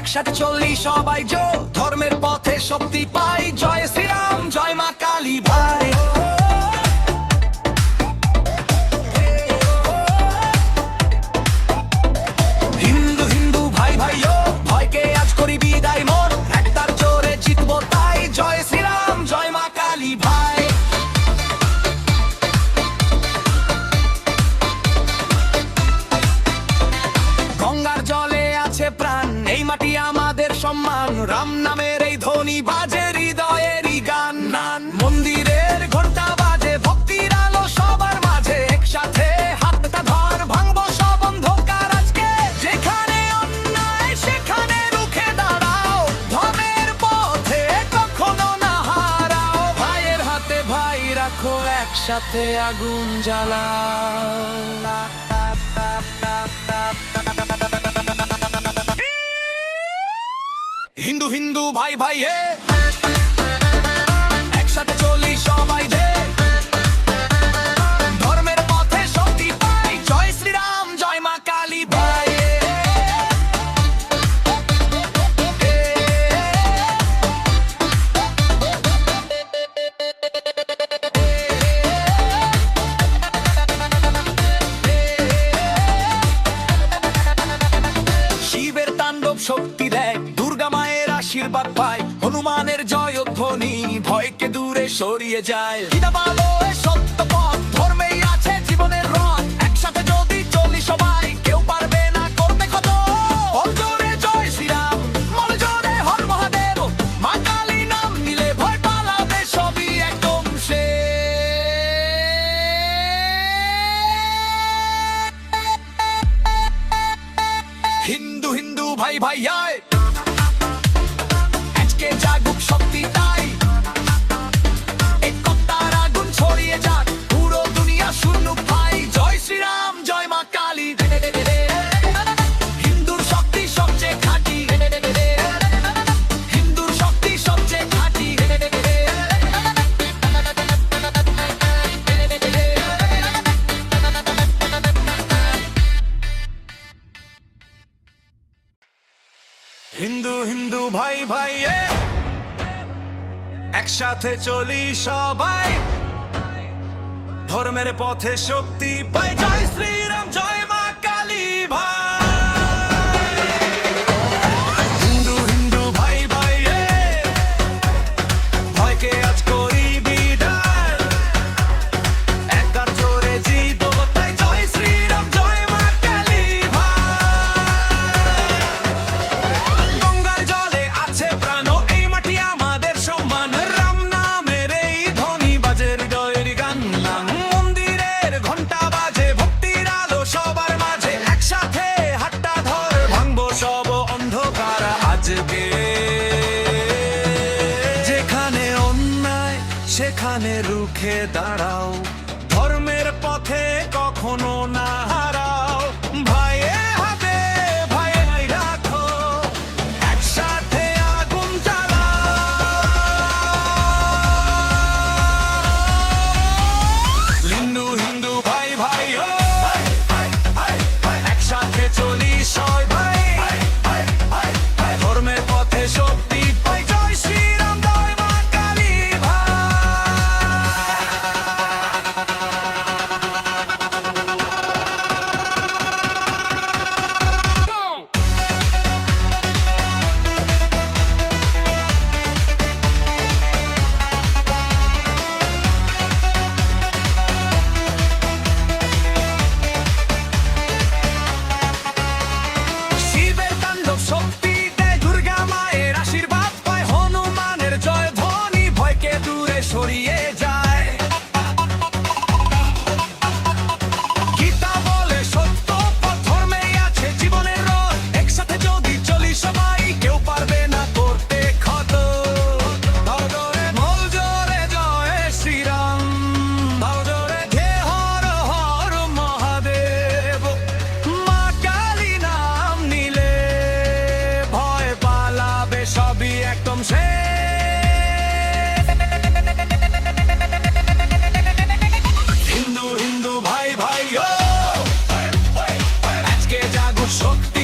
একসাথে চলি সবাই ধর্মের পথে শক্তি পাই। জয় শ্রীরাম, জয় মা কালী ভাই। হিন্দু হিন্দু ভাই ভাই ভয়কে আজ করি বিদায় মোর, একতার জোরে জিতবো তাই। জয় শ্রীরাম, জয় মা কালী ভাই। গঙ্গার জলে আছে প্রাণ, এই মাটি আমাদের সম্মান। রাম নামের এই ধ্বনি বাজে হৃদয়েরই গান। মন্দিরের ঘন্টা বাজে ভক্তির আলো সবার মাঝে। একসাথে হাতটা ধর, ভাঙবো সব অন্ধকার আজকে। যেখানে অন্যায় সেখানে রুখে দাঁড়াও, ধর্মের পথে কখনো না হারাও। ভাইয়ের হাতে ভাই রাখো, একসাথে আগুন জ্বালাও। হিন্দু হিন্দু ভাই ভাই একসাথে চলি সবাই ধর্মের পথে শক্তি পাই। জয় শ্রীরাম, জয় মা কালী ভাই। শিবের তাণ্ডব শক্তি দেয়, দুর্গা মায়ের আশীর্বাদ পাই। হনুমানের জয়ধ্বনি ভয়কে দূরে সরিয়ে যায়। সত্য পথ, ধর্মেই আছে জীবনের রথ। একসাথে যদি চলি সবাই, কেউ পারবে না করতে ক্ষত। অন্তরে জয় শ্রীরাম, মনে জোরে হর মহাদেব। মা কালী নাম নিলে ভয় পালাবে সবই একদম হিন্দু হিন্দু ভাই ভাই আজকে জাগুক শক্তি তাই। একতার আগুন ছড়িয়ে যাক, পুরো দুনিয়া শুনুক ভাই। জয় শ্রীরাম, জয় মা কালী। হিন্দুর শক্তি সবচেয়ে খাঁটি, হিন্দুর শক্তি সবচেয়ে খাঁটি। হিন্দু হিন্দু ভাই ভাই একসাথে চলি সবাই, ধর্মের পথে শক্তি পাই। জয় শ্রীরাম, জয় মা কালী ভাই। হিন্দু হিন্দু ভাই ভাই ভয়কে আজ করি বিদায়, একতার জোরে জিতবো তাই। জয় শ্রীরাম, জয় মা কালী ভাই। গঙ্গার জলে আছে প্রাণ, এই মাটি আমাদের সম্মান। রাম নামের এই ধ্বনি বাজে হৃদয়ের গান। মন্দিরের ঘন্টা বাজে ভক্তির আলো সবার মাঝে। একসাথে হাতটা ধর, ভাঙবো সব অন্ধকার আজকে। যেখানে অন্যায় সেখানে রুখে দাঁড়াও, ধর্মের পথে কখনো না হারাও। ভাইয়ে হাতে ভাই রাখো, একসাথে আগুন জ্বালাও। হিন্দু হিন্দু ভাই ভাই একসাথে চলি সবাই, ধর্মের পথে শক্তি পাই। জয় শ্রীরাম, জয় মা কালী ভাই। শিবের তাণ্ডব শক্তি দেয়, দুর্গা মায়ের আশীর্বাদ পায়। হনুমানের জয়ধ্বনি ভয়কে দূরে সরিয়ে যায়। গীতা বলে সত্য পথ, ধর্মেই আছে জীবনের রথ। একসাথে যদি চলি সবাই, কেউ পারবে না করতে ক্ষত। দাও জোরে, মল জোরে জয় শ্রীরাম। দাও জোরে হে হর হর মহাদেব। মা কালী নাম নিলে ভয় পালাবে সবই একদম হিন্দু হিন্দু ভাই ভাই আজকে জাগুক শক্তি